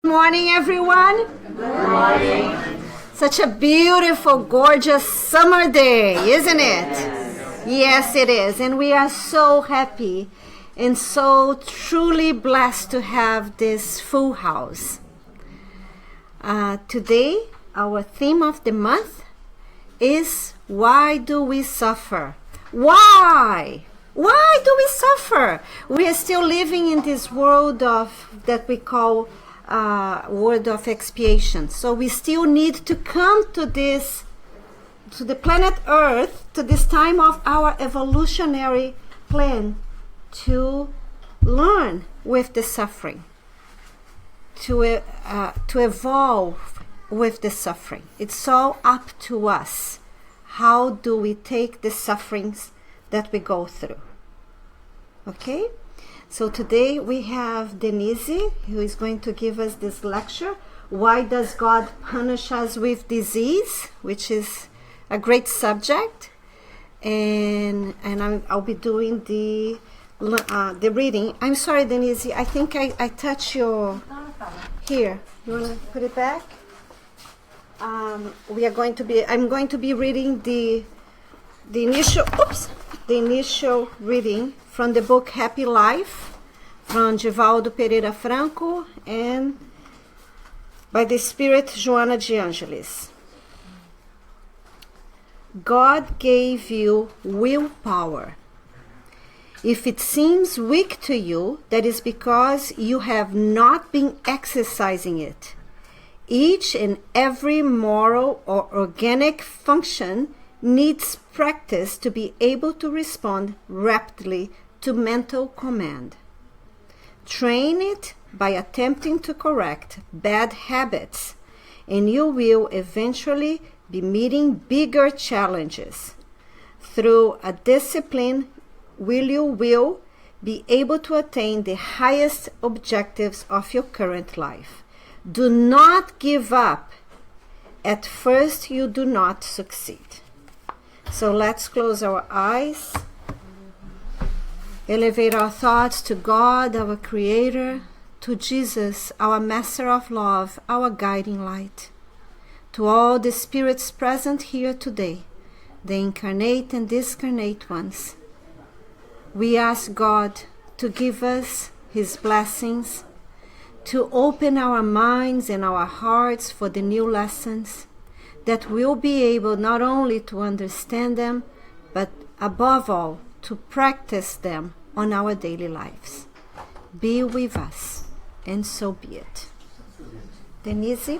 Good morning, everyone. Good morning. Such a beautiful, gorgeous summer day, isn't it? Yes, it is. And we are so happy and so truly blessed to have this full house. Today, our theme of the month is why do we suffer? Why? Why do we suffer? We are still living in this world that we call word of expiation. So we still need to come to the planet Earth, to this time of our evolutionary plan, to learn with the suffering, to evolve with the suffering. It's all up to us. How do we take the sufferings that we go through? Okay? So today we have Denise, who is going to give us this lecture, Why Does God Punish Us with Disease? Which is a great subject. And I'll be doing the reading. I'm sorry, Denise, I think I touched your... Here, you want to put it back? I'm going to be reading the initial reading from the book Happy Life, from Divaldo Pereira Franco, and by the Spirit Joana de Angelis. God gave you willpower. If it seems weak to you, that is because you have not been exercising it. Each and every moral or organic function needs practice to be able to respond rapidly to mental command. Train it by attempting to correct bad habits, and you will eventually be meeting bigger challenges. Through a discipline, you will be able to attain the highest objectives of your current life. Do not give up. At first, you do not succeed. So let's close our eyes, elevate our thoughts to God, our Creator, to Jesus, our Master of Love, our guiding light, to all the spirits present here today, the incarnate and discarnate ones. We ask God to give us His blessings, to open our minds and our hearts for the new lessons, that we'll be able not only to understand them, but above all, to practice them on our daily lives. Be with us, and so be it. Denise?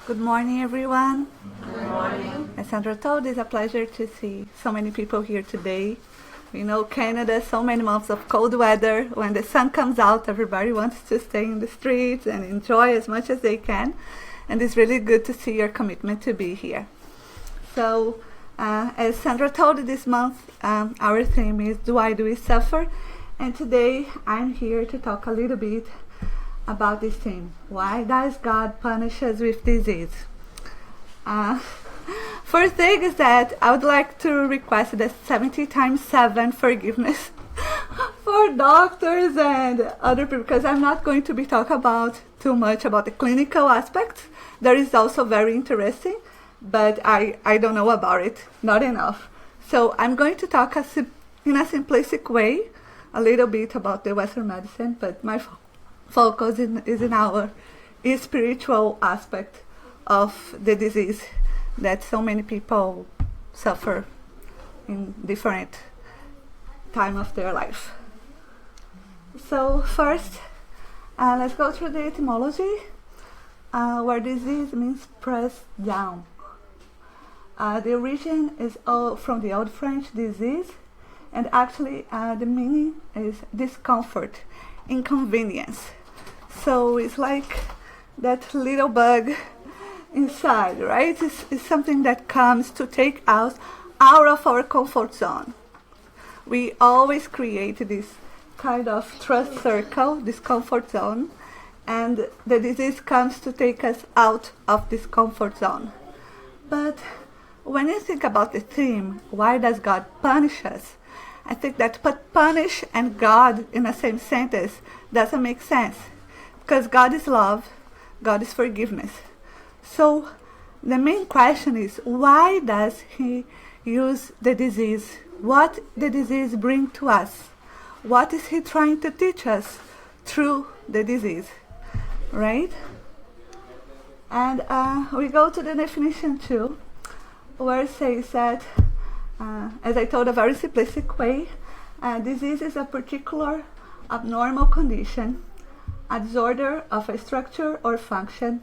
Good morning, everyone. Good morning. As Sandra told, it's a pleasure to see so many people here today. We know Canada, so many months of cold weather. When the sun comes out, everybody wants to stay in the streets and enjoy as much as they can. And it's really good to see your commitment to be here. So, as Sandra told, this month, our theme is Why Do We Suffer? And today, I'm here to talk a little bit about this theme. Why does God punish us with disease? First thing is that I would like to request the 70 times 7 forgiveness for doctors and other people, because I'm not going to be talking about too much about the clinical aspects. That is also very interesting, but I don't know about it, not enough. So I'm going to talk in a simplistic way a little bit about the Western medicine, but my focus is in our spiritual aspect of the disease that so many people suffer in different time of their life. So first, let's go through the etymology, where disease means pressed down. The origin is from the Old French disease, and actually the meaning is discomfort, inconvenience. So it's like that little bug inside, right? It's something that comes to take us out of our comfort zone. We always create this kind of trust circle, this comfort zone, and the disease comes to take us out of this comfort zone. But when you think about the theme, why does God punish us? I think that put punish and God in the same sentence doesn't make sense. Because God is love, God is forgiveness. So the main question is, why does he use the disease? What the disease bring to us? What is he trying to teach us through the disease? Right? And we go to the definition 2, where it says that, as I told, a very simplistic way, disease is a particular abnormal condition, a disorder of a structure or function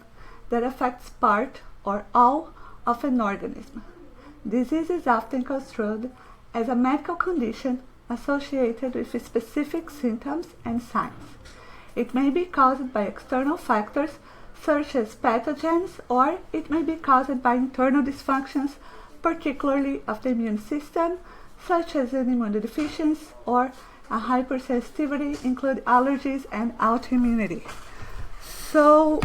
that affects part or all of an organism. Disease is often construed as a medical condition associated with specific symptoms and signs. It may be caused by external factors such as pathogens, or it may be caused by internal dysfunctions, particularly of the immune system, such as an immunodeficiency or a hypersensitivity, include allergies and autoimmunity. So,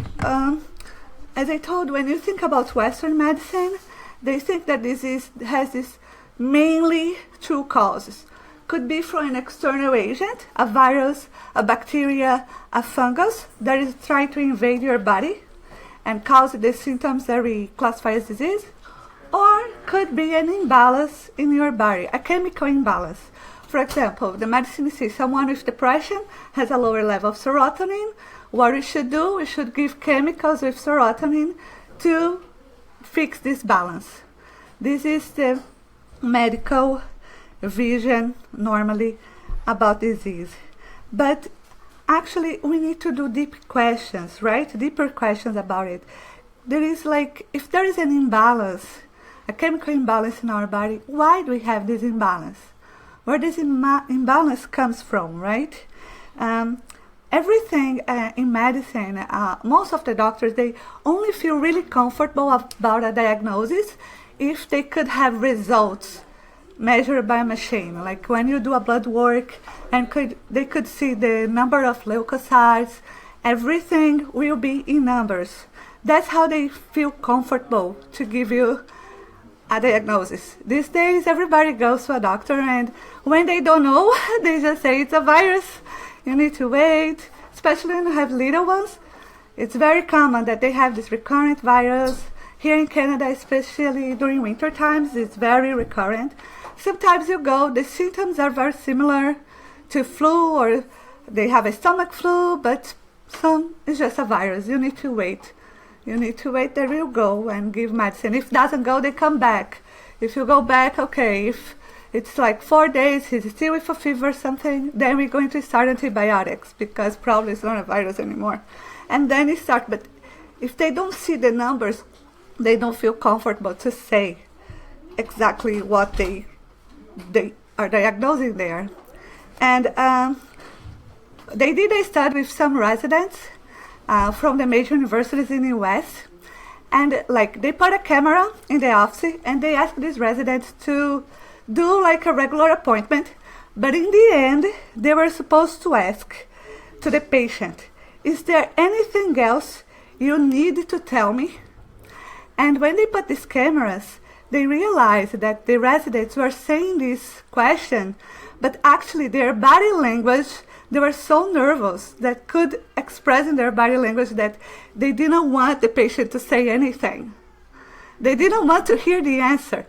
as I told, when you think about Western medicine, they think that disease has this mainly two causes. Could be from an external agent, a virus, a bacteria, a fungus that is trying to invade your body and cause the symptoms that we classify as disease, or could be an imbalance in your body, a chemical imbalance. For example, the medicine says someone with depression has a lower level of serotonin. What we should do, we should give chemicals with serotonin to fix this balance. This is the medical vision normally about disease. But actually we need to do deep questions, right? Deeper questions about it. There is like, if there is an imbalance, a chemical imbalance in our body, why do we have this imbalance? Where this imbalance comes from, right? Everything in medicine, most of the doctors, they only feel really comfortable about a diagnosis if they could have results measured by a machine. Like when you do a blood work and they could see the number of leukocytes, everything will be in numbers. That's how they feel comfortable to give you a diagnosis. These days, everybody goes to a doctor, and when they don't know, they just say it's a virus. You need to wait, especially when you have little ones. It's very common that they have this recurrent virus. Here in Canada, especially during winter times, it's very recurrent. Sometimes you go, the symptoms are very similar to flu, or they have a stomach flu, but some is just a virus. You need to wait. You need to wait, they will go and give medicine. If it doesn't go, they come back. If you go back, okay, if it's like 4 days, he's still with a fever or something, then we're going to start antibiotics, because probably it's not a virus anymore. And then you start, but if they don't see the numbers, they don't feel comfortable to say exactly what they are diagnosing there. And they did a study with some residents from the major universities in the US, and like they put a camera in the office and they asked these residents to do like a regular appointment, but in the end they were supposed to ask to the patient, is there anything else you need to tell me? And when they put these cameras, they realized that the residents were saying this question, but actually their body language, they were so nervous that could express in their body language that they didn't want the patient to say anything. They didn't want to hear the answer.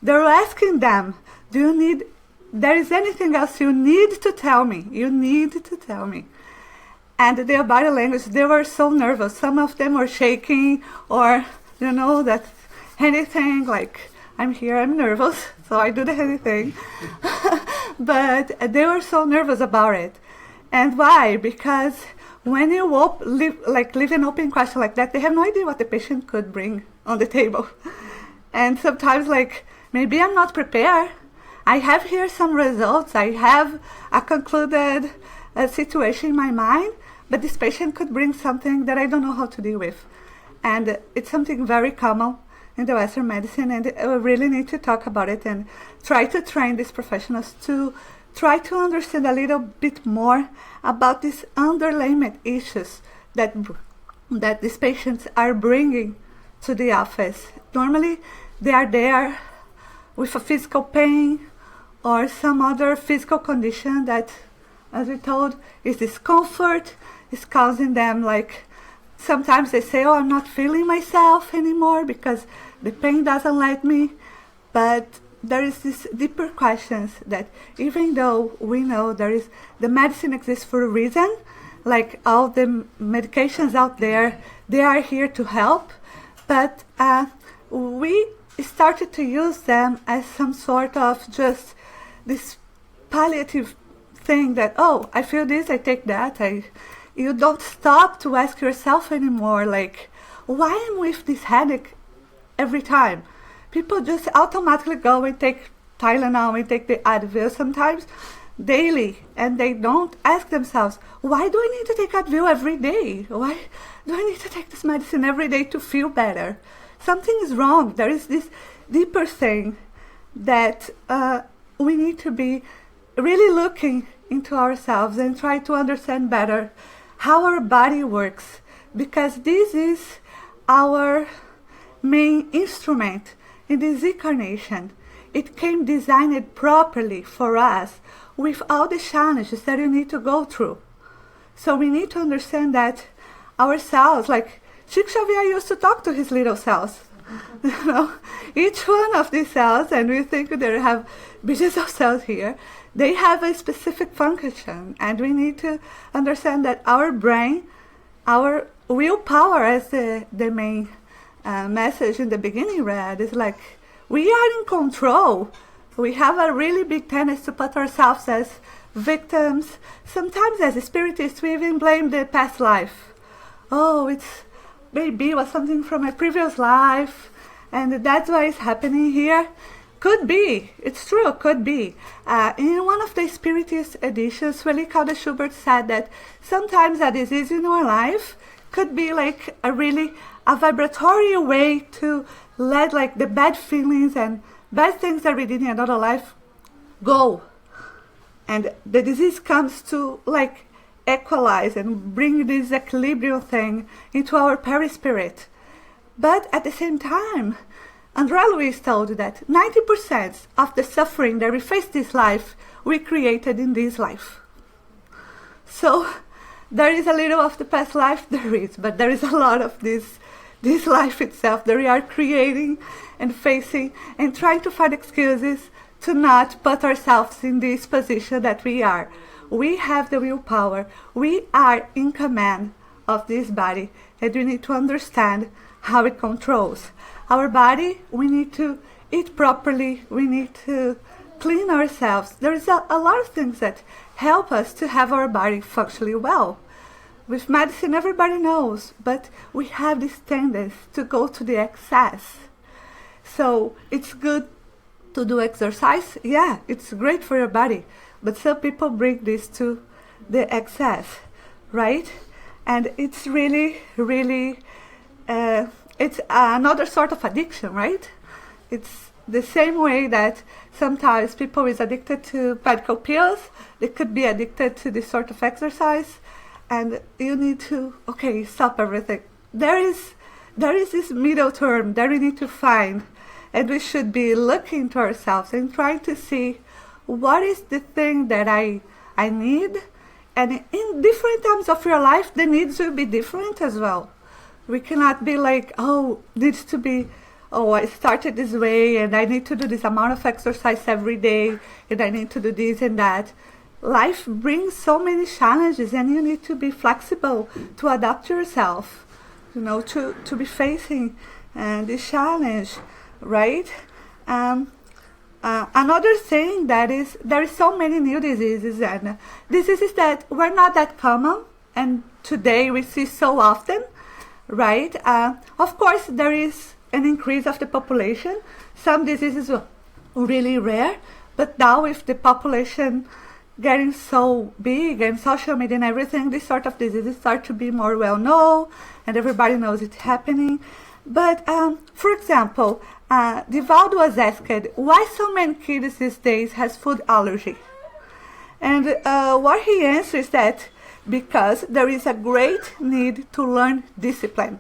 They were asking them, there is anything else you need to tell me? You need to tell me. And their body language, they were so nervous. Some of them were shaking, or, that anything like, I'm here, I'm nervous, so I do the anything. But they were so nervous about it. And why? Because when you leave an open question like that, they have no idea what the patient could bring on the table. And sometimes, maybe I'm not prepared. I have here some results. I have a concluded situation in my mind, but this patient could bring something that I don't know how to deal with. And it's something very common in the Western medicine, and we really need to talk about it and try to train these professionals to try to understand a little bit more about these underlying issues that these patients are bringing to the office. Normally, they are there with a physical pain or some other physical condition that, as we told, is discomfort, is causing them, like, sometimes they say, oh, I'm not feeling myself anymore because the pain doesn't let me. But there is this deeper questions that even though we know the medicine exists for a reason, like all the medications out there, they are here to help, but we started to use them as some sort of just this palliative thing that, oh, I feel this, I take that. You don't stop to ask yourself anymore, like, why am I with this headache every time? People just automatically go and take Tylenol and take the Advil sometimes daily, and they don't ask themselves, why do I need to take Advil every day? Why do I need to take this medicine every day to feel better? Something is wrong. There is this deeper thing that we need to be really looking into ourselves and try to understand better how our body works, because this is our main instrument in this incarnation. It came designed properly for us with all the challenges that you need to go through. So we need to understand that our cells, like Chico Xavier used to talk to his little cells. You know, each one of these cells, and we think they have billions of cells here, they have a specific function, and we need to understand that our brain, our willpower, as the main message in the beginning read, is like we are in control. We have a really big tendency to put ourselves as victims. Sometimes as spiritists we even blame the past life. Oh, maybe it was something from a previous life, and that's why it's happening here. Could be. It's true, could be. In one of the Spiritist editions, Felice Calder Schubert said that sometimes a disease in our life could be like a vibratory way to let like the bad feelings and bad things that we did in another life go. And the disease comes to like equalize and bring this equilibrium thing into our perispirit. But at the same time, André Luiz told that 90% of the suffering that we face this life, we created in this life. So there is a little of the past life, there is, but there is a lot of this life itself that we are creating and facing and trying to find excuses to not put ourselves in this position that we are. We have the willpower. We are in command of this body, and we need to understand how it controls our body. We need to eat properly. We need to clean ourselves. There is a lot of things that help us to have our body functioning well. With medicine, everybody knows, but we have this tendency to go to the excess. So it's good to do exercise. Yeah, it's great for your body. But some people bring this to the excess, right? And it's really, really, it's another sort of addiction, right? It's the same way that sometimes people is addicted to medical pills. They could be addicted to this sort of exercise. And you need to, stop everything. There is this middle term that we need to find. And we should be looking to ourselves and trying to see what is the thing that I need. And in different times of your life, the needs will be different as well. We cannot be like, needs to be, I started this way and I need to do this amount of exercise every day and I need to do this and that. Life brings so many challenges and you need to be flexible to adapt yourself, to be facing this challenge, right? Another thing that is, there is so many new diseases and diseases that were not that common and today we see so often, right? Of course, there is an increase of the population. Some diseases are really rare, but now with the population getting so big and social media and everything, these sort of diseases start to be more well known and everybody knows it's happening. But for example, Divaldo was asked why so many kids these days has food allergy. And what he answers is that because there is a great need to learn discipline.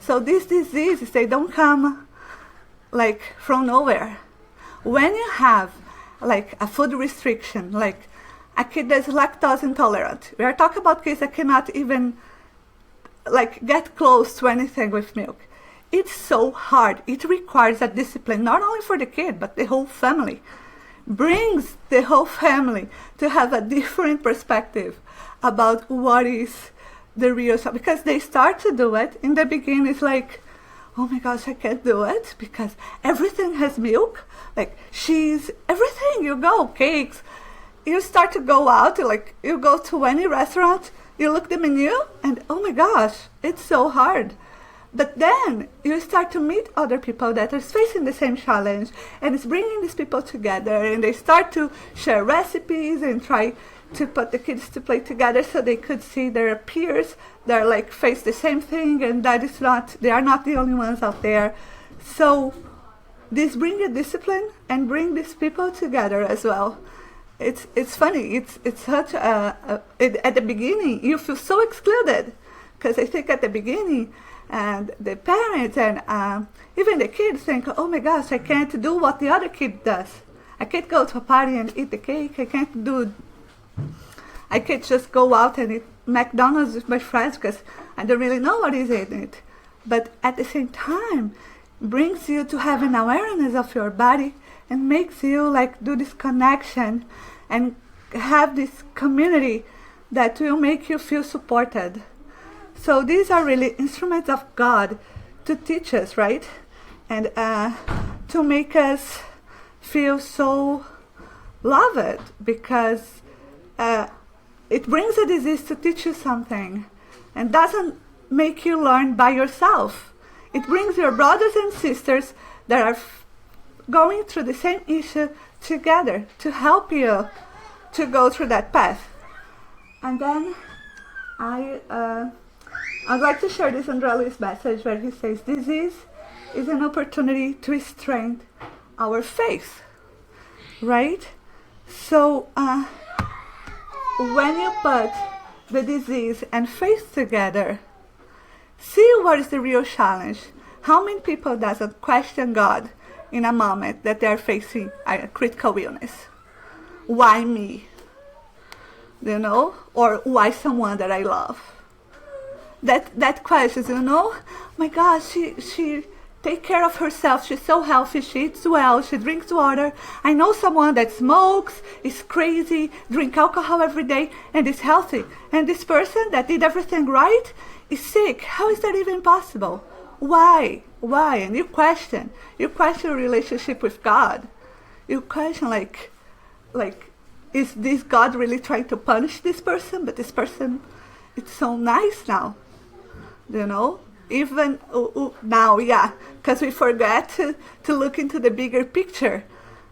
So these diseases, they don't come like from nowhere. When you have like a food restriction, like a kid that's lactose intolerant, we are talking about kids that cannot even like get close to anything with milk. It's so hard. It requires a discipline, not only for the kid, but the whole family. Brings the whole family to have a different perspective about what is the real stuff. Because they start to do it. In the beginning, it's like, oh my gosh, I can't do it because everything has milk, like cheese, everything. You go, cakes. You start to go out, like you go to any restaurant, you look the menu, and oh my gosh, it's so hard. But then you start to meet other people that are facing the same challenge, and it's bringing these people together, and they start to share recipes and try to put the kids to play together so they could see their peers that are like face the same thing, and that is not, they are not the only ones out there. So this brings a discipline and bring these people together as well. It's funny. It's such at the beginning you feel so excluded, because I think at the beginning, and the parents and even the kids think, oh my gosh, I can't do what the other kid does. I can't go to a party and eat the cake. I can't just go out and eat McDonald's with my friends because I don't really know what is in it. But at the same time, brings you to have an awareness of your body and makes you like do this connection and have this community that will make you feel supported. So these are really instruments of God to teach us, right? And to make us feel so loved, because it brings a disease to teach you something and doesn't make you learn by yourself. It brings your brothers and sisters that are going through the same issue together to help you to go through that path. And then I'd like to share this André Luiz message where he says, disease is an opportunity to strengthen our faith, right? So when you put the disease and faith together, see what is the real challenge. How many people doesn't question God in a moment that they are facing a critical illness? Why me? You know? Or why someone that I love? That questions, you know? My God, she take care of herself. She's so healthy. She eats well. She drinks water. I know someone that smokes, is crazy, drink alcohol every day, and is healthy. And this person that did everything right is sick. How is that even possible? Why? And you question your relationship with God. You question like, is this God really trying to punish this person? But this person, it's so nice now, you know? Even now, yeah, because we forget to look into the bigger picture.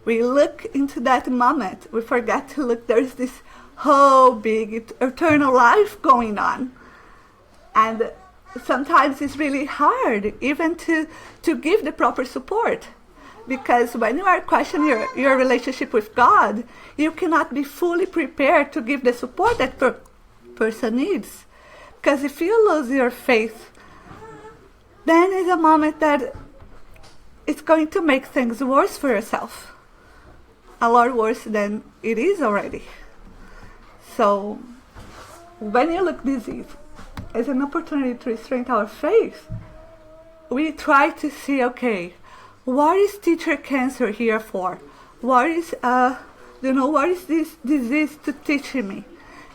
We look into that moment. We forget to look, there's this whole big eternal life going on. And sometimes it's really hard even to give the proper support. Because when you are questioning your relationship with God, you cannot be fully prepared to give the support that person needs. Because if you lose your faith, then is a moment that it's going to make things worse for yourself. A lot worse than it is already. So, when you look disease as an opportunity to strengthen our faith, we try to see, okay, what is teacher cancer here for? What is, what is this disease to teach me?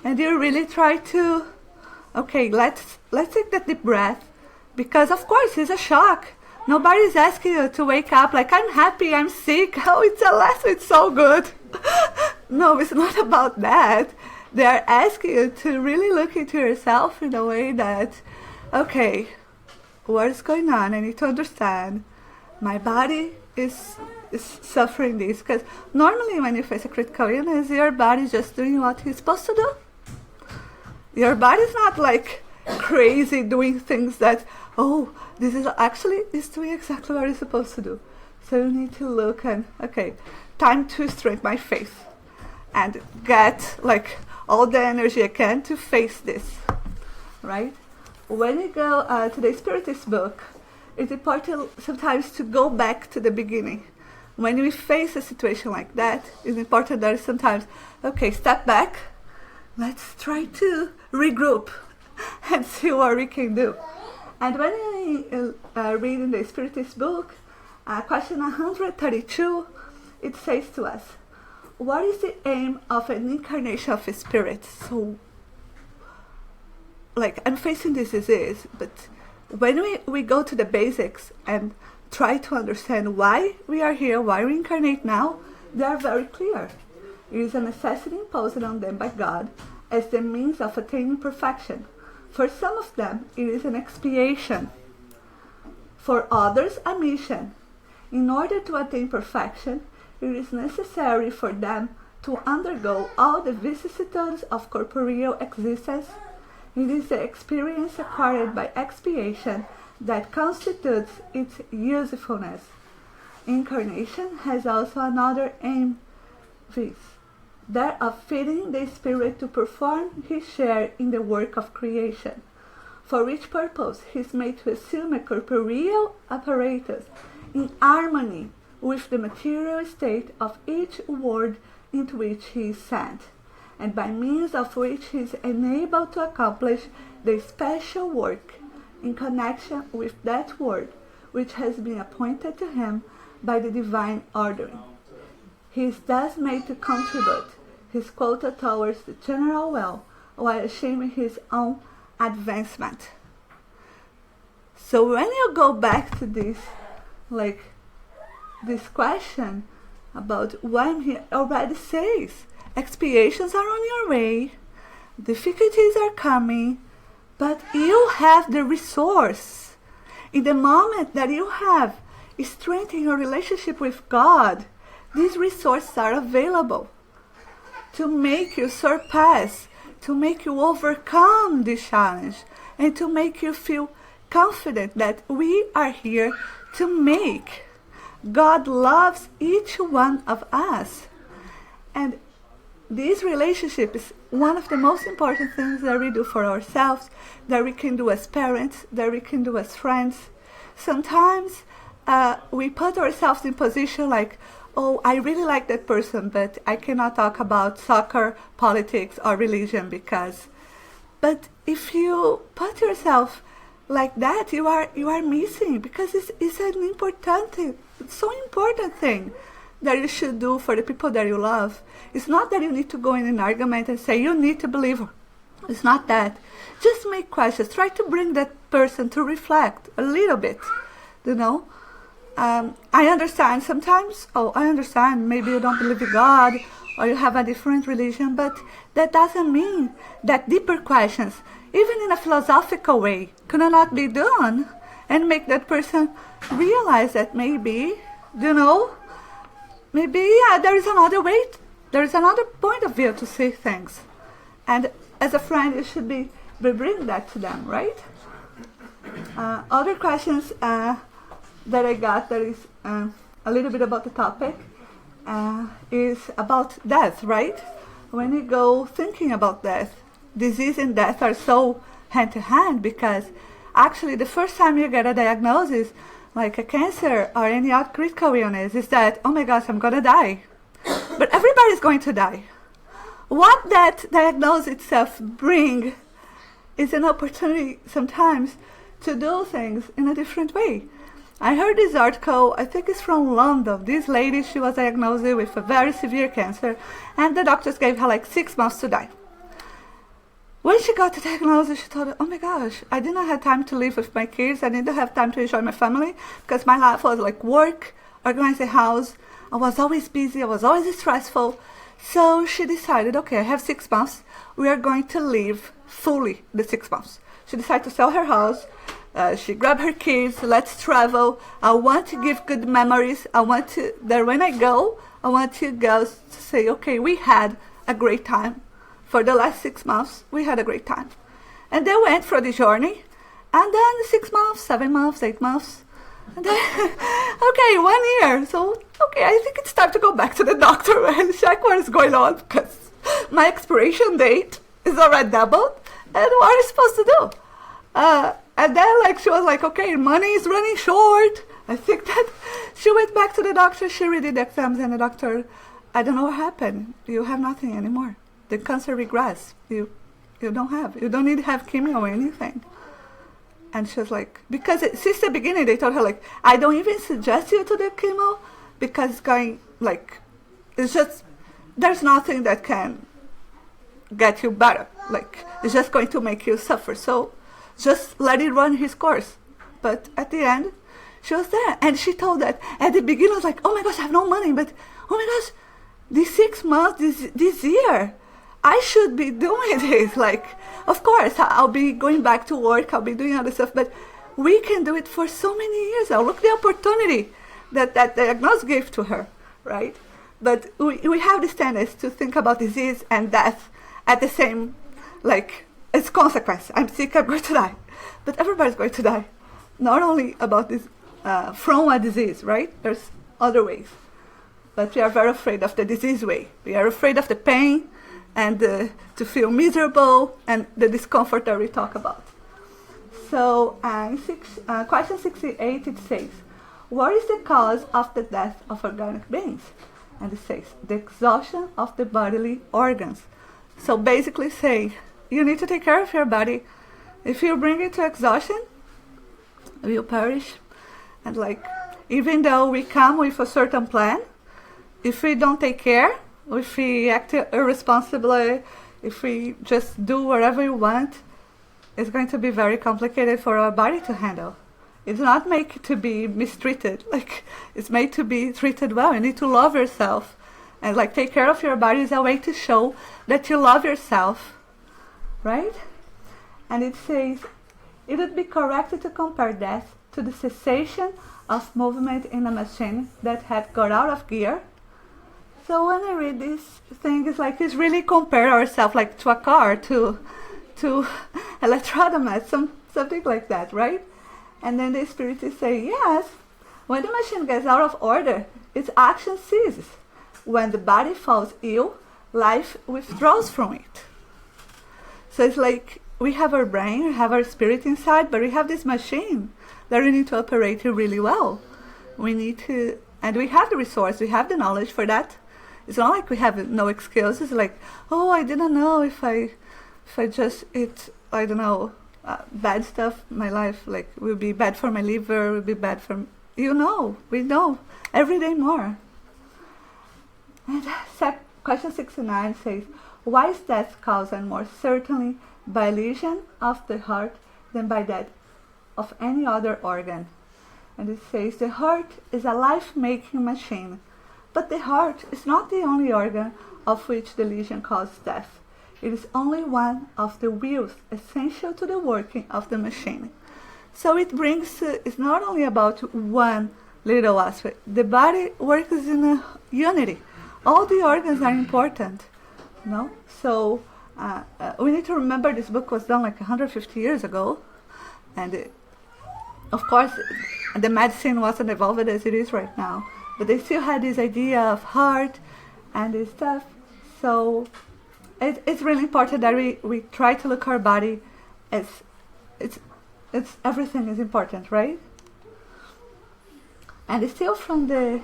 And you really try to, okay, let's take that deep breath. Because of course it's a shock. Nobody's asking you to wake up like, I'm happy, I'm sick, oh, it's a lesson, it's so good. No, it's not about that. They're asking you to really look into yourself in a way that, okay, what is going on? I need to understand. My body is suffering this. Because normally when you face a critical illness, your body is just doing what it's supposed to do. Your body's not like crazy doing things that, oh, this is actually is doing exactly what it's supposed to do. So you need to look and, okay, time to strengthen my faith and get like all the energy I can to face this, right? when you go to the Spiritist book, it's important sometimes to go back to the beginning. When we face a situation like that, it's important that sometimes, okay, step back, let's try to regroup and see what we can do. And when I read in the Spiritist book, question 132, it says to us, what is the aim of an incarnation of a spirit? So, like, I'm facing this disease, but when we go to the basics and try to understand why we are here, why we incarnate now, they are very clear. It is a necessity imposed on them by God as the means of attaining perfection. For some of them, it is an expiation. For others, a mission. In order to attain perfection, it is necessary for them to undergo all the vicissitudes of corporeal existence. It is the experience acquired by expiation that constitutes its usefulness. Incarnation has also another aim, viz., that of fitting the spirit to perform his share in the work of creation, for which purpose he is made to assume a corporeal apparatus in harmony with the material state of each world into which he is sent, and by means of which he is enabled to accomplish the special work in connection with that world which has been appointed to him by the divine ordering. He is thus made to contribute his quota towards the general well while achieving his own advancement. So when you go back to this, like this question about when he already says expiations are on your way, difficulties are coming, but you have the resource. In the moment that you have strengthened your relationship with God, these resources are available to make you surpass, to make you overcome this challenge, and to make you feel confident that we are here to make. God loves each one of us. And this relationship is one of the most important things that we do for ourselves, that we can do as parents, that we can do as friends. Sometimes we put ourselves in position like, oh, I really like that person, but I cannot talk about soccer, politics, or religion because. But if you put yourself like that, you are missing, because it's an important thing. It's so important thing that you should do for the people that you love. It's not that you need to go in an argument and say you need to believe her. It's not that. Just make questions. Try to bring that person to reflect a little bit, you know. I understand sometimes, I understand, maybe you don't believe in God or you have a different religion, but that doesn't mean that deeper questions, even in a philosophical way, could not be done and make that person realize that maybe, you know, maybe there is another way, there is another point of view to see things. And as a friend, you should be bring that to them, right? Other questions that I got that is a little bit about the topic is about death, right? When you go thinking about death, disease and death are so hand to hand, because actually the first time you get a diagnosis like a cancer or any other critical illness is that, oh my gosh, I'm going to die. But everybody's going to die. What that diagnosis itself brings is an opportunity sometimes to do things in a different way. I heard this article, I think it's from London. This lady, she was diagnosed with a very severe cancer, and the doctors gave her like 6 months to die. When she got the diagnosis, she thought, oh my gosh, I didn't have time to live with my kids. I didn't have time to enjoy my family, because my life was like work, organize the house. I was always busy. I was always stressful. So she decided, okay, I have 6 months. We are going to live fully the 6 months. She decided to sell her house. She grabbed her kids. Let's travel. I want to give good memories. I want to, that when I go, I want you girls to say, okay, we had a great time. For the last 6 months, we had a great time. And they went for the journey. And then 6 months, 7 months, 8 months. And then, okay, 1 year. So, okay, I think it's time to go back to the doctor and check what is going on, because my expiration date is already doubled. And what are you supposed to do? And then like she was like, okay, money is running short. I think that she went back to the doctor. She redid the exams, and the doctor, I don't know what happened. You have nothing anymore. The cancer regressed. You don't need to have chemo or anything. And she was like, because since the beginning they told her like, I don't even suggest you to the chemo because it's going like, it's just, there's nothing that can get you better. Like, it's just going to make you suffer. So just let it run his course. But at the end, she was there. And she told that at the beginning, I was like, oh my gosh, I have no money. But oh my gosh, these 6 months, this year, I should be doing this. Like, of course, I'll be going back to work. I'll be doing other stuff. But we can do it for so many years now. Look the opportunity that diagnosis gave to her, right? But we have this tendency to think about disease and death at the same, like, it's consequence. I'm sick, I'm going to die. But everybody's going to die. Not only about this, from a disease, right? There's other ways. But we are very afraid of the disease way. We are afraid of the pain and to feel miserable and the discomfort that we talk about. So question 68, it says, what is the cause of the death of organic beings? And it says, the exhaustion of the bodily organs. So basically say, you need to take care of your body. If you bring it to exhaustion, you'll perish. And like, even though we come with a certain plan, if we don't take care, if we act irresponsibly, if we just do whatever we want, it's going to be very complicated for our body to handle. It's not made to be mistreated. Like, it's made to be treated well. You need to love yourself. And like, take care of your body is a way to show that you love yourself. Right? And it says, it would be correct to compare death to the cessation of movement in a machine that had got out of gear. So when I read this thing, it's like, it's really compare ourselves like to a car, to electrodomets, something like that, right? And then the Spiritists say, yes, when the machine gets out of order, its action ceases. When the body falls ill, life withdraws from it. So it's like, we have our brain, we have our spirit inside, but we have this machine that we need to operate really well. We need to, and we have the resource, we have the knowledge for that. It's not like we have no excuses, like, oh, I didn't know if I just eat, I don't know, bad stuff, my life like will be bad for my liver, will be bad for, we know, every day more. And question 69 says, why is death caused more certainly by lesion of the heart than by that of any other organ? And it says, the heart is a life-making machine, but the heart is not the only organ of which the lesion causes death. It is only one of the wheels essential to the working of the machine. So it brings, it's not only about one little aspect. The body works in a unity. All the organs are important, no? So we need to remember this book was done like 150 years ago. And of course, the medicine wasn't evolved as it is right now. But they still had this idea of heart and this stuff. So it's really important that we try to look our body as it's everything is important, right? And it's still from the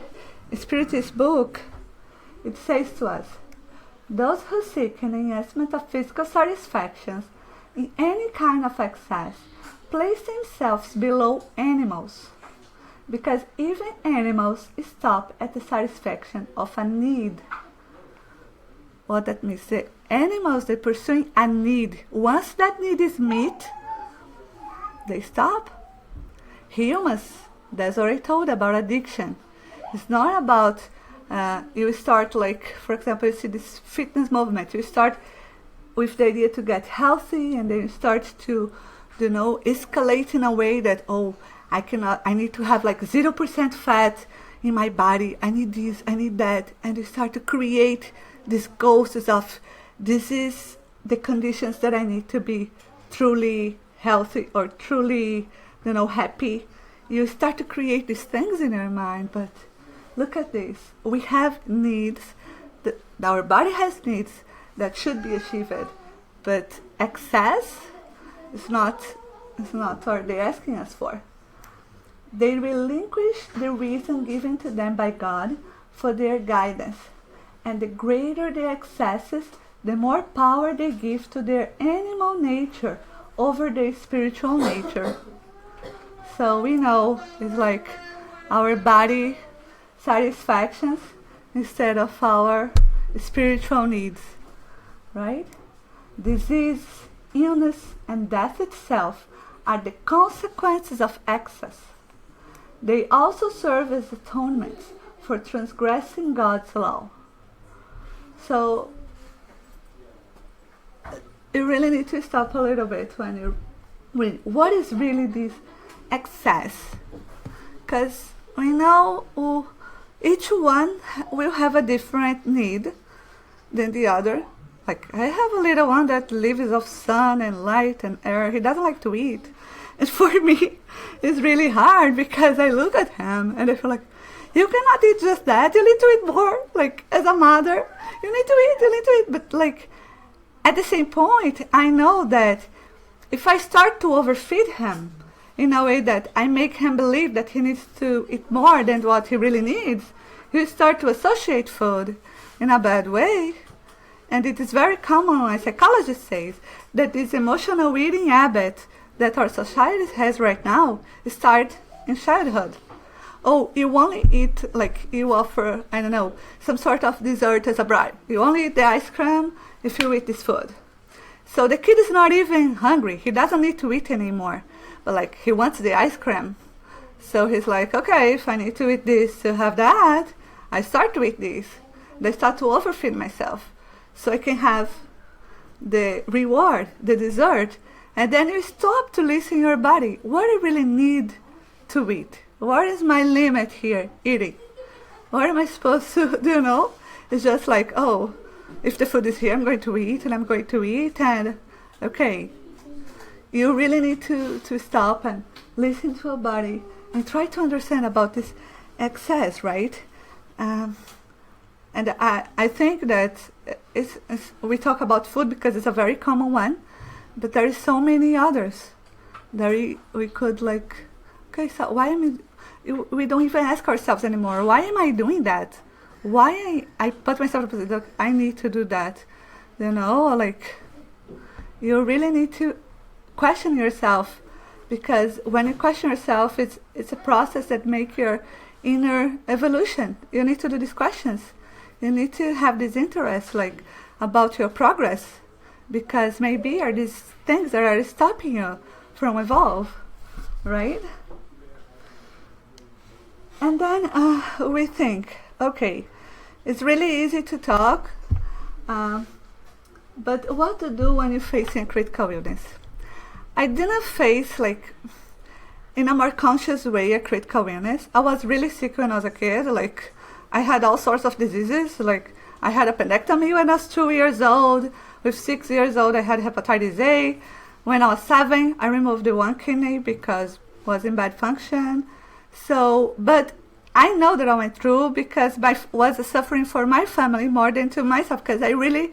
Spiritist book, it says to us, those who seek an enhancement of physical satisfactions in any kind of excess place themselves below animals, because even animals stop at the satisfaction of a need. What that means, the animals, they're pursuing a need. Once that need is met, they stop. Humans, that's what I told about addiction. It's not about, you start like, for example, you see this fitness movement. You start with the idea to get healthy, and then you start to, escalate in a way that, I need to have like 0% fat in my body. I need this, I need that. And you start to create these ghosts of, this is the conditions that I need to be truly healthy or truly, happy. You start to create these things in your mind, but look at this. We have needs, our body has needs that should be achieved, but excess is not It's not what they're asking us for. They relinquish the reason given to them by God for their guidance, and the greater their excesses, the more power they give to their animal nature over their spiritual nature. So we know it's like our body satisfactions instead of our spiritual needs, right? Disease, illness, and death itself are the consequences of excess. They also serve as atonements for transgressing God's law. So you really need to stop a little bit when you read what is really this excess, because we know each one will have a different need than the other. Like, I have a little one that lives off sun and light and air. He doesn't like to eat. And for me, it's really hard because I look at him and I feel like, you cannot eat just that. You need to eat more. Like, as a mother, you need to eat. But like, at the same point, I know that if I start to overfeed him in a way that I make him believe that he needs to eat more than what he really needs, he'll start to associate food in a bad way. And it is very common, as psychologists say, that this emotional eating habit that our society has right now starts in childhood. Oh, you only eat, like, you offer, I don't know, some sort of dessert as a bribe. You only eat the ice cream if you eat this food. So the kid is not even hungry. He doesn't need to eat anymore. But, like, he wants the ice cream. So he's like, okay, if I need to eat this to have that, I start to eat this. And I start to overfeed myself, so I can have the reward, the dessert. And then you stop to listen to your body. What do you really need to eat? What is my limit here eating? What am I supposed to do? You know? It's just like, oh, if the food is here, I'm going to eat, and I'm going to eat, and okay. You really need to stop and listen to your body and try to understand about this excess, right? And I think that we talk about food because it's a very common one, but there is so many others that we could, like, okay, so why we don't even ask ourselves anymore, why am I doing that? Why I put myself in a position, look, I need to do that, you know, like, you really need to question yourself, because when you question yourself, it's a process that makes your inner evolution. You need to do these questions. You need to have this interest, like, about your progress, because maybe are these things that are stopping you from evolve, right? And then we think, okay, it's really easy to talk, but what to do when you're facing a critical illness? I didn't face, like, in a more conscious way, a critical illness. I was really sick when I was a kid. Like, I had all sorts of diseases. Like, I had appendectomy when I was 2 years old. With 6 years old, I had hepatitis A. When I was 7, I removed the one kidney because it was in bad function. So, but I know that I went through because I was suffering for my family more than to myself, because I really,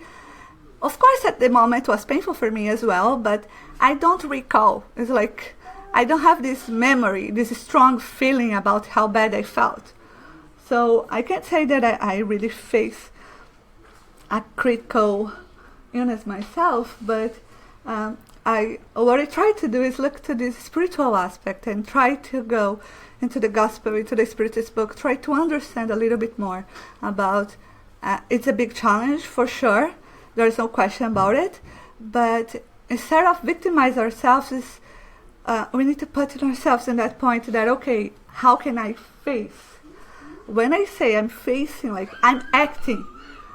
of course, at the moment it was painful for me as well, but I don't recall. It's like, I don't have this memory, this strong feeling about how bad I felt. So I can't say that I really face a critical illness myself, but what I try to do is look to this spiritual aspect and try to go into the gospel, into the Spiritist book, try to understand a little bit more about, it's a big challenge for sure, there's no question about it, but instead of victimize ourselves, we need to put ourselves in that point that, okay, how can I face? When I say I'm facing, like, I'm acting,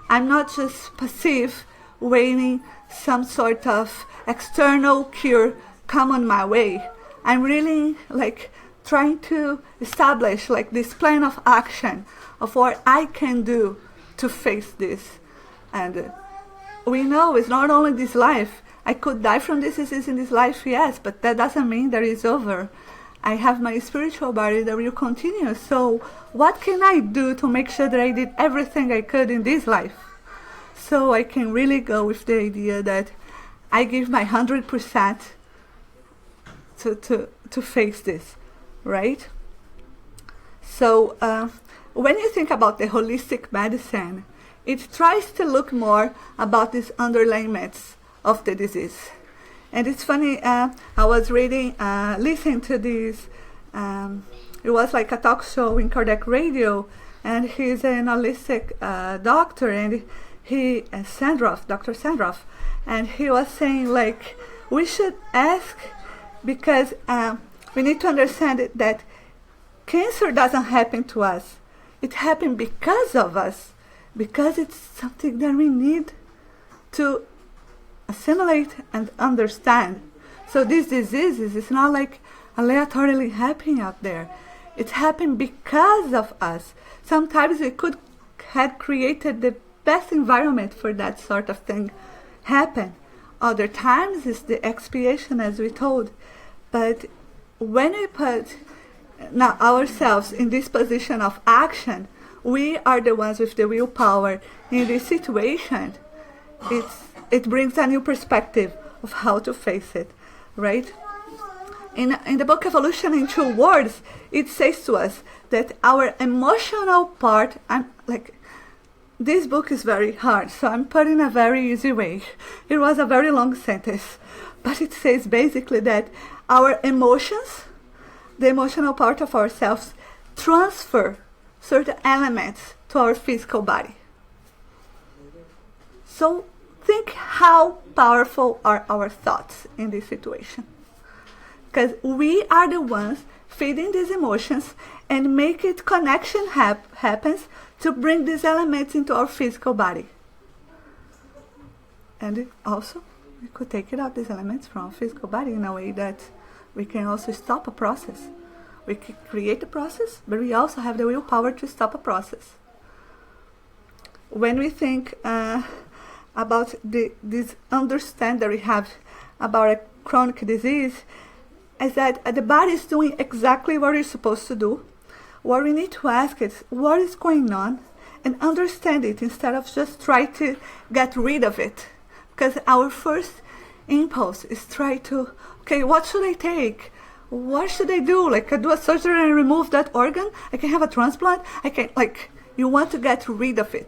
I'm not just passive, waiting some sort of external cure come on my way. I'm really, like, trying to establish, like, this plan of action of what I can do to face this. And we know it's not only this life. I could die from this disease in this life, yes, but that doesn't mean that it's over. I have my spiritual body that will continue. So what can I do to make sure that I did everything I could in this life? So I can really go with the idea that I give my 100% to face this, right? So when you think about the holistic medicine, it tries to look more about these underlayments of the disease. And it's funny, I was listening to this, it was like a talk show in Cardiac Radio, and he's an holistic doctor, and Dr. Sandroff, and he was saying, like, we should ask, because we need to understand that cancer doesn't happen to us. It happened because of us, because it's something that we need to assimilate and understand. So these diseases, it's not like aleatorily happening out there. It happened because of us. Sometimes we could have created the best environment for that sort of thing happen. Other times it's the expiation, as we told. But when we put now ourselves in this position of action, we are the ones with the willpower in this situation. It brings a new perspective of how to face it, right? In the book Evolution in 2 Words, it says to us that our emotional part, this book is very hard, so I'm putting a very easy way. It was a very long sentence, but it says basically that our emotions, the emotional part of ourselves, transfer certain elements to our physical body. So think how powerful are our thoughts in this situation. Because we are the ones feeding these emotions and make it connection happens to bring these elements into our physical body. And also, we could take it out, these elements from our physical body, in a way that we can also stop a process. We can create a process, but we also have the willpower to stop a process. When we think about this understanding that we have about a chronic disease, is that the body is doing exactly what it's supposed to do. What we need to ask is, what is going on? And understand it instead of just try to get rid of it. Because our first impulse is try to, okay, what should I take? What should I do? Like, I do a surgery and remove that organ? I can have a transplant? I can, you want to get rid of it.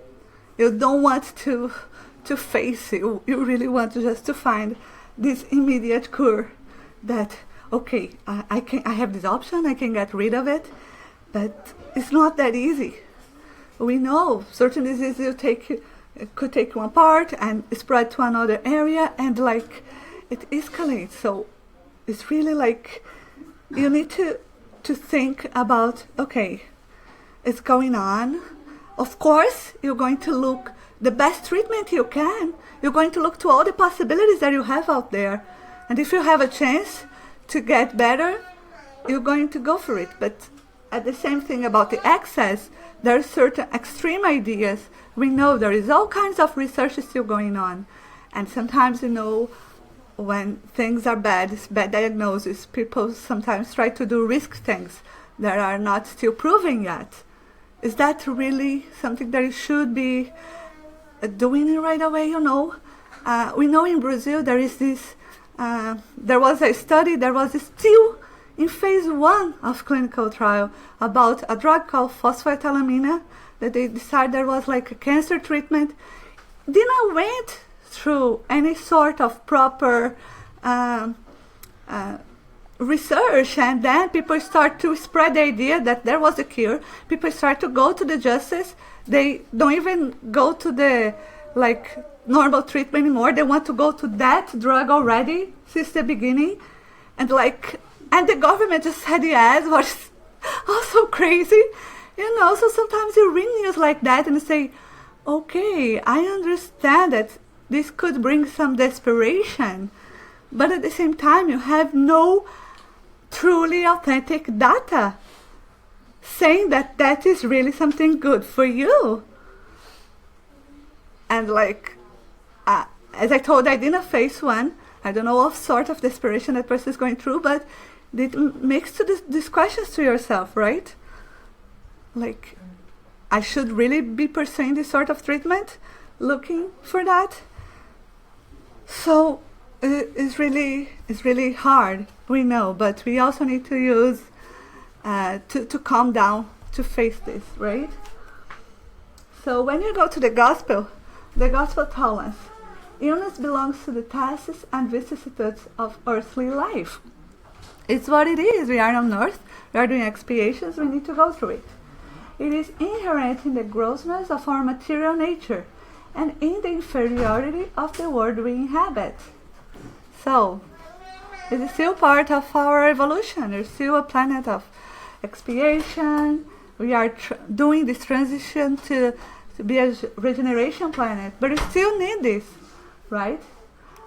You don't want to face it. You really want just to find this immediate cure that, okay, I have this option, I can get rid of it, but it's not that easy. We know certain diseases could take one part and spread to another area, and it escalates. So it's really you need to think about, okay, it's going on. Of course, you're going to look the best treatment you can. You're going to look to all the possibilities that you have out there. And if you have a chance to get better, you're going to go for it. But at the same thing about the excess, there are certain extreme ideas. We know there is all kinds of research still going on. And sometimes, when things are bad, it's bad diagnosis, people sometimes try to do risk things that are not still proven yet. Is that really something that you should be doing right away? We know in Brazil there is this, there was a study, there was still in phase 1 of clinical trial about a drug called phosphoethylamine that they decided there was a cancer treatment. Didn't went through any sort of proper research, and then people start to spread the idea that there was a cure. People start to go to the justice. They don't even go to the normal treatment anymore. They want to go to that drug already since the beginning, and the government just said yes, was also crazy, So sometimes you read news like that and say, okay, I understand that this could bring some desperation, but at the same time you have no truly authentic data saying that that is really something good for you. And as I told, I didn't face one. I don't know what sort of desperation that person is going through, but it makes these questions to yourself, right? I should really be pursuing this sort of treatment, looking for that. So it's really hard, we know, but we also need to use to calm down to face this, right? So when you go to the gospel tells us illness belongs to the tasks and vicissitudes of earthly life. It's what it is. We are on earth, we are doing expiations, we need to go through it. It is inherent in the grossness of our material nature and in the inferiority of the world we inhabit. So, it is still part of our evolution. There's still a planet of expiation. We are doing this transition to be a regeneration planet, but we still need this, right?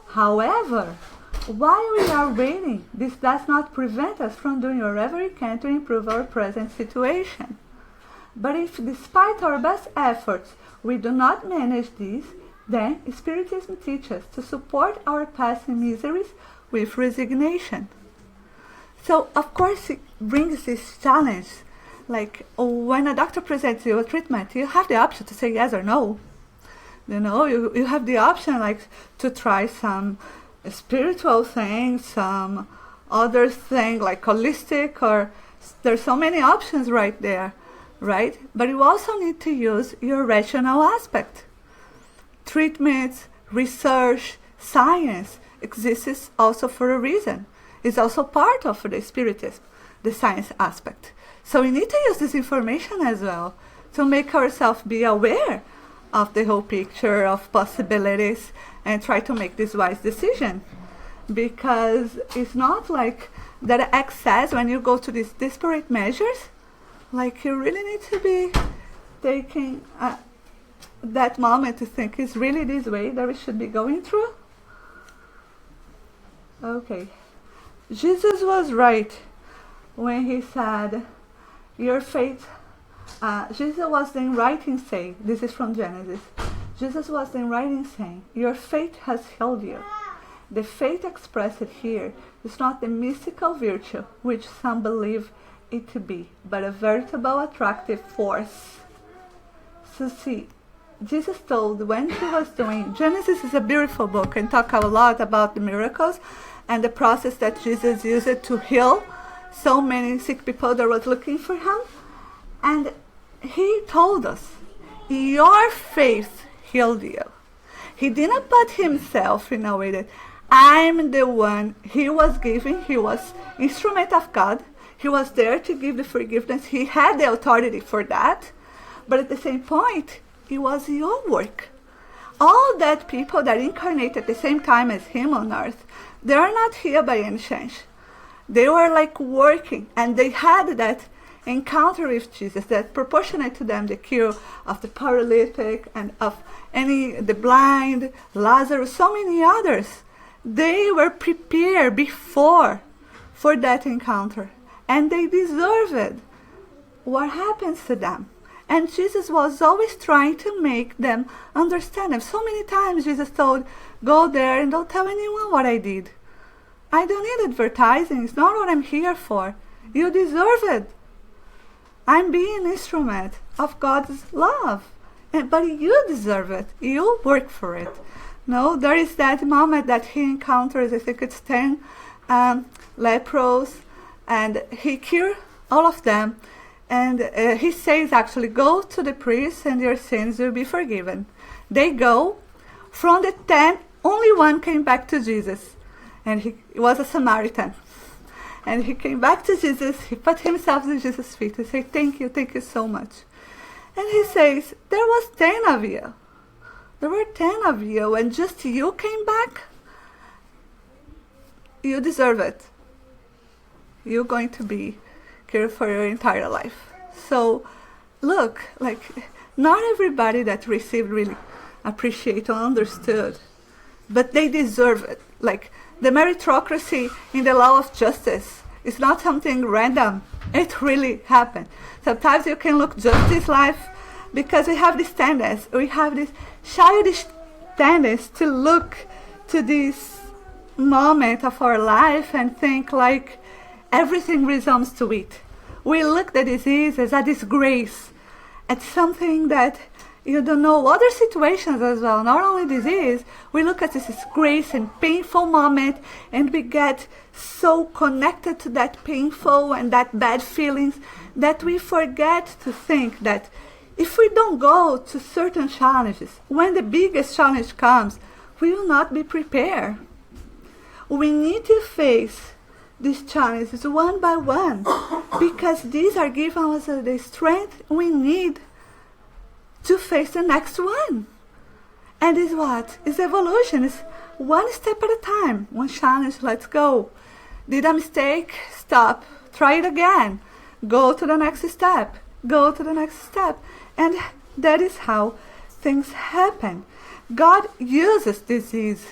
However, while we are waiting, this does not prevent us from doing whatever we can to improve our present situation. But if, despite our best efforts, we do not manage this, then Spiritism teaches us to support our past miseries with resignation. So, of course, it brings this challenge. Like, when a doctor presents you a treatment, you have the option to say yes or no. You know, you have the option, like, to try some spiritual thing, some other thing like holistic, or there's so many options right there, right? But you also need to use your rational aspect. Treatments, research, science exists also for a reason. It's also part of the Spiritism, the science aspect. So we need to use this information as well to make ourselves be aware of the whole picture of possibilities and try to make this wise decision. Because it's not like that excess, when you go to these desperate measures, like you really need to be taking that moment to think, is really this way that we should be going through? Okay. Jesus was right when he said, your faith, Jesus was then right in saying, this is from Genesis, Jesus was then right in saying, your faith has healed you. The faith expressed here is not the mystical virtue which some believe it to be, but a veritable attractive force. So see, Jesus told when he was doing, Genesis is a beautiful book and talk a lot about the miracles and the process that Jesus used to heal so many sick people that was looking for him. And he told us, your faith healed you. He didn't put himself in a way that I'm the one. He was giving, he was instrument of God. He was there to give the forgiveness. He had the authority for that. But at the same point, it was your work. All that people that incarnate at the same time as him on earth, they are not here by any chance. They were like working, and they had that encounter with Jesus that proportionate to them the cure of the paralytic and of the blind, Lazarus, so many others. They were prepared before for that encounter, and they deserved what happens to them. And Jesus was always trying to make them understand. And so many times Jesus told, go there and don't tell anyone what I did. I don't need advertising. It's not what I'm here for. You deserve it. I'm being an instrument of God's love. But you deserve it. You work for it. No, there is that moment that he encounters, I think it's 10 lepers, and he cured all of them. And he says, actually, go to the priest and your sins will be forgiven. They go. From the 10, only one came back to Jesus. And he was a Samaritan. And he came back to Jesus. He put himself at Jesus' feet and said, thank you so much. And he says, there was 10 of you. There were 10 of you, and just you came back? You deserve it. You're going to be cured for your entire life. So, look, like, not everybody that received really appreciated or understood, but they deserve it. Like, the meritocracy in the law of justice is not something random. It really happened. Sometimes you can look justice life because we have this tendency, we have this childish tendency to look to this moment of our life and think like everything resounds to it. We look at the disease as a disgrace, at something that You don't know other situations as well, not only disease. We look at this as grace and painful moment, and we get so connected to that painful and that bad feelings that we forget to think that if we don't go to certain challenges, when the biggest challenge comes, we will not be prepared. We need to face these challenges one by one, because these are giving us the strength we need to face the next one. And is what? Is evolution. It's one step at a time. One challenge, let's go. Did a mistake? Stop. Try it again. Go to the next step. Go to the next step. And that is how things happen. God uses disease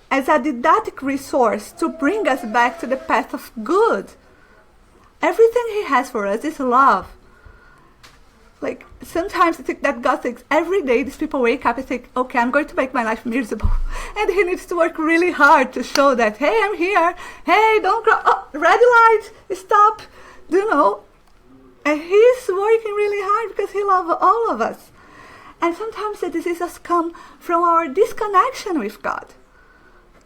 as a didactic resource to bring us back to the path of good. Everything He has for us is love. Like, sometimes I think that God thinks every day these people wake up and think, okay, I'm going to make my life miserable. And He needs to work really hard to show that, hey, I'm here. Hey, don't cry. Oh, red light. Stop. You know. And He's working really hard because He loves all of us. And sometimes the diseases come from our disconnection with God.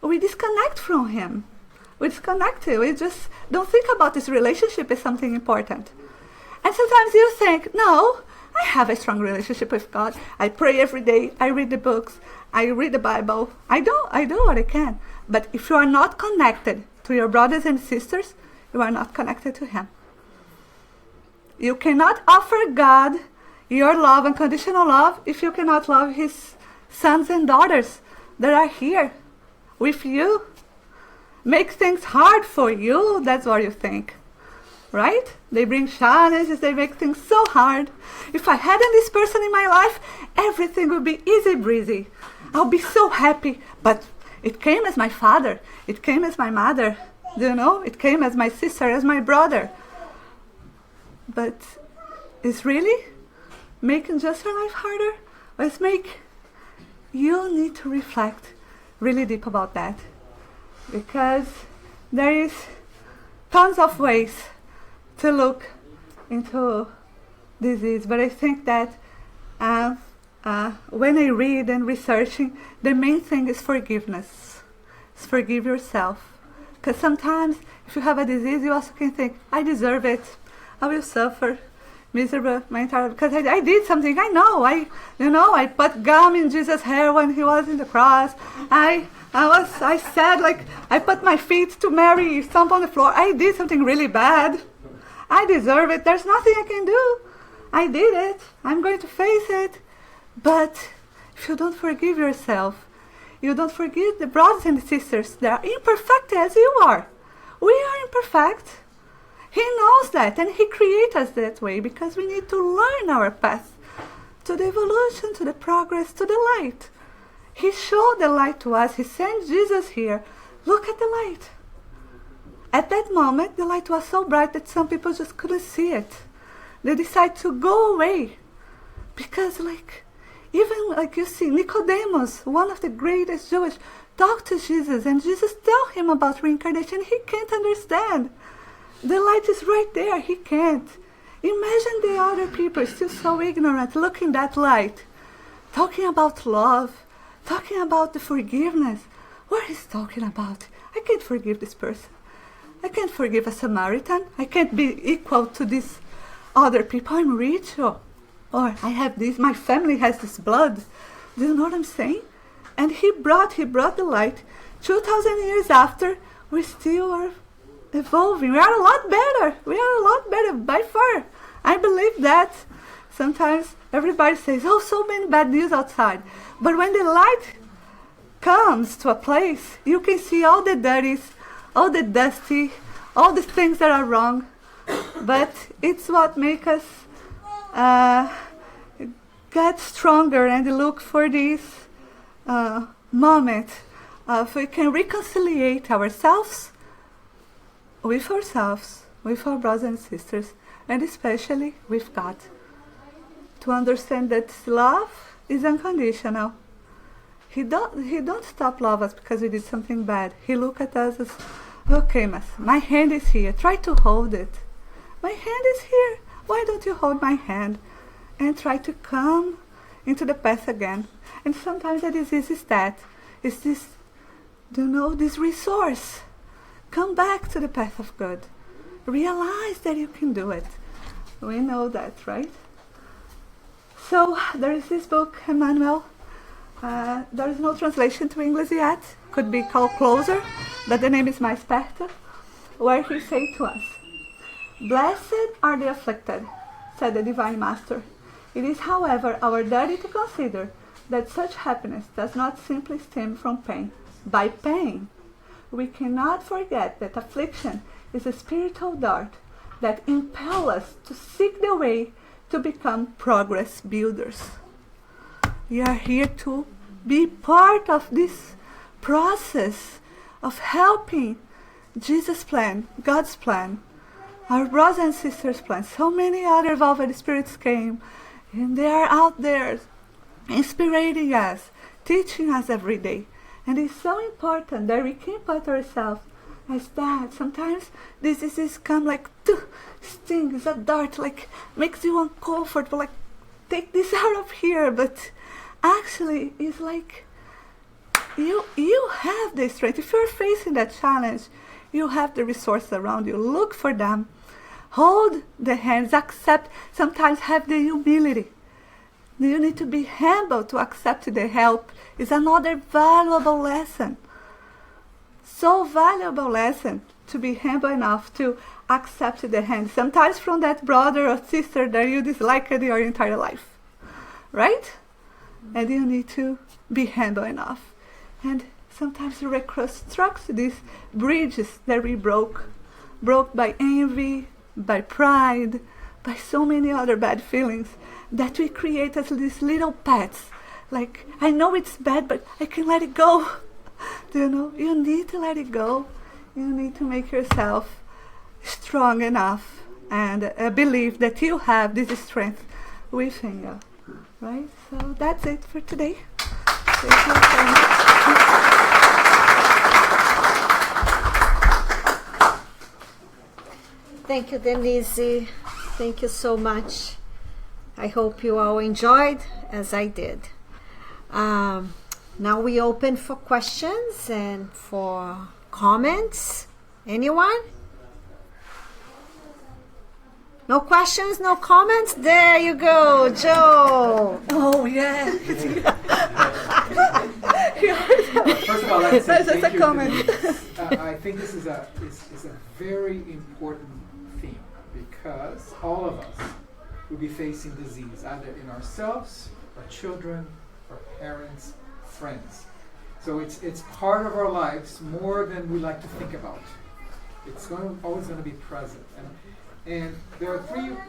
We disconnect from Him. We disconnect. We just don't think about this relationship as something important. And sometimes you think, no, I have a strong relationship with God. I pray every day. I read the books. I read the Bible. I do what I can. But if you are not connected to your brothers and sisters, you are not connected to Him. You cannot offer God your love, unconditional love, if you cannot love His sons and daughters that are here with you. Make things hard for you, that's what you think. Right? They bring challenges, they make things so hard. If I hadn't this person in my life, everything would be easy breezy. I'll be so happy. But it came as my father. It came as my mother. You know? It came as my sister, as my brother. But it's really making just your life harder? Let's make... You need to reflect really deep about that. Because there is tons of ways to look into disease, but I think that when I read and researching, the main thing is forgiveness. It's forgive yourself. Because sometimes if you have a disease, you also can think, I deserve it. I will suffer miserable my entire life. Because I did something. I know. I put gum in Jesus' hair when He was in the cross. I said, like, I put my feet to Mary, stomp on the floor. I did something really bad. I deserve it. There's nothing I can do. I did it. I'm going to face it. But if you don't forgive yourself, you don't forgive the brothers and sisters that are imperfect as you are. We are imperfect. He knows that, and He created us that way because we need to learn our path to the evolution, to the progress, to the light. He showed the light to us. He sent Jesus here. Look at the light. At that moment, the light was so bright that some people just couldn't see it. They decided to go away. Because even you see, Nicodemus, one of the greatest Jewish, talked to Jesus, and Jesus tell him about reincarnation. He can't understand. The light is right there. He can't. Imagine the other people still so ignorant, looking at that light, talking about love, talking about the forgiveness. What is talking about? I can't forgive this person. I can't forgive a Samaritan. I can't be equal to these other people. I'm rich, or I have this. My family has this blood. Do you know what I'm saying? And he brought the light. 2,000 years after, we still are evolving. We are a lot better. We are a lot better by far. I believe that. Sometimes everybody says, oh, so many bad news outside. But when the light comes to a place, you can see all the dirties, all the dusty, all the things that are wrong. But it's what makes us get stronger and look for this moment of we can reconciliate ourselves, with our brothers and sisters, and especially with God. To understand that love is unconditional. He don't stop love us because we did something bad. He look at us as, okay, my hand is here. Try to hold it. My hand is here. Why don't you hold my hand? And try to come into the path again. And sometimes the disease is that. It's this, this resource. Come back to the path of God. Realize that you can do it. We know that, right? So there is this book, Eymael. There is no translation to English yet. Could be called Closer, but the name is mais perto, where he says to us, "Blessed are the afflicted," said the Divine Master. "It is, however, our duty to consider that such happiness does not simply stem from pain. By pain, we cannot forget that affliction is a spiritual dart that impels us to seek the way to become progress builders." We are here to be part of this process of helping Jesus' plan, God's plan, our brothers and sisters' plan. So many other evolved spirits came, and they are out there inspiring us, teaching us every day. And it's so important that we can put ourselves as that. Sometimes diseases come like sting, it's a dart, like makes you uncomfortable, like take this out of here. But actually, it's like you have the strength. If you're facing that challenge, you have the resources around you. Look for them. Hold the hands. Accept. Sometimes have the humility. You need to be humble to accept the help. It's another valuable lesson. So valuable lesson to be humble enough to accept the hand. Sometimes from that brother or sister that you disliked your entire life. Right? And you need to be humble enough. And sometimes we reconstruct these bridges that we broke by envy, by pride, by so many other bad feelings that we create as these little pets. Like, I know it's bad, but I can let it go. You need to let it go. You need to make yourself strong enough and believe that you have this strength within you. Right? So that's it for today. Thank you so much. Thank you, Denise. Thank you so much. I hope you all enjoyed as I did. Now we open for questions and for comments. Anyone? No questions, no comments? There you go, Joe. Oh, yeah. First of all, I'd like to say That's thank a you, comment. Denise. I think this is a very important theme because all of us will be facing disease, either in ourselves, our children, our parents, friends. So it's part of our lives more than we like to think about. It's always going to be present. And there are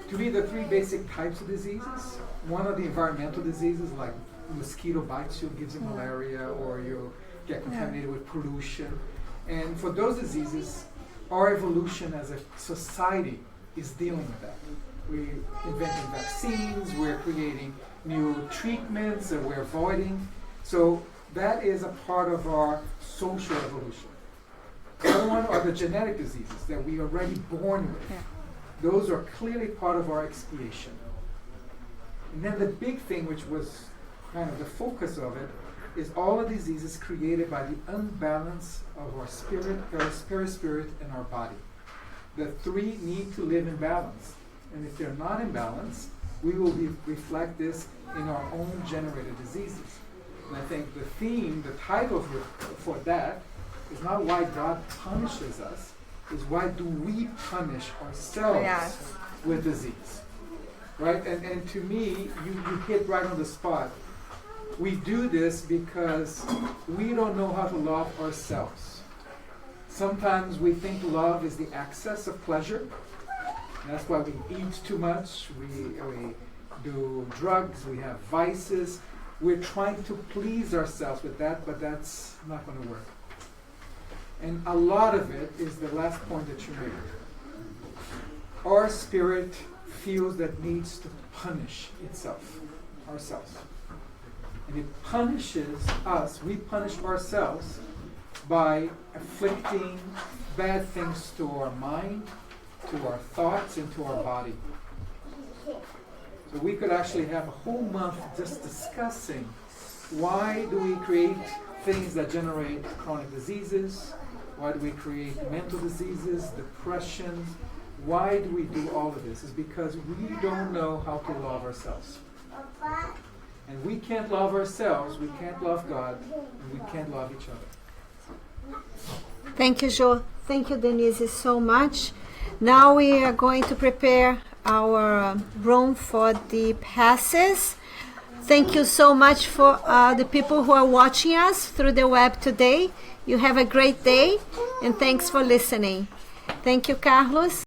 three basic types of diseases. One are the environmental diseases, like mosquito bites you, gives you malaria, or you get contaminated with pollution. And for those diseases, our evolution as a society is dealing with that. We're inventing vaccines, we're creating new treatments that we're avoiding. So that is a part of our social evolution. The other one are the genetic diseases that we are already born with. Yeah. Those are clearly part of our expiation. And then the big thing, which was kind of the focus of it, is all the diseases created by the unbalance of our spirit, and our body. The three need to live in balance. And if they're not in balance, we will reflect this in our own generated diseases. And I think the theme, the title for that, is not why God punishes us, is why do we punish ourselves with disease, right? And to me, you hit right on the spot. We do this because we don't know how to love ourselves. Sometimes we think love is the access of pleasure. That's why we eat too much, we do drugs, we have vices. We're trying to please ourselves with that, but that's not going to work. And a lot of it is the last point that you made. Our spirit feels that needs to punish itself, ourselves. And it punishes us, we punish ourselves by afflicting bad things to our mind, to our thoughts, and to our body. But we could actually have a whole month just discussing why do we create things that generate chronic diseases? Why do we create mental diseases, depression? Why do we do all of this? It's because we don't know how to love ourselves. And we can't love ourselves, we can't love God, and we can't love each other. Thank you, Joe. Thank you, Denise, so much. Now we are going to prepare our room for the passes. Thank you so much for the people who are watching us through the web today. You have a great day, and thanks for listening. Thank you, Carlos.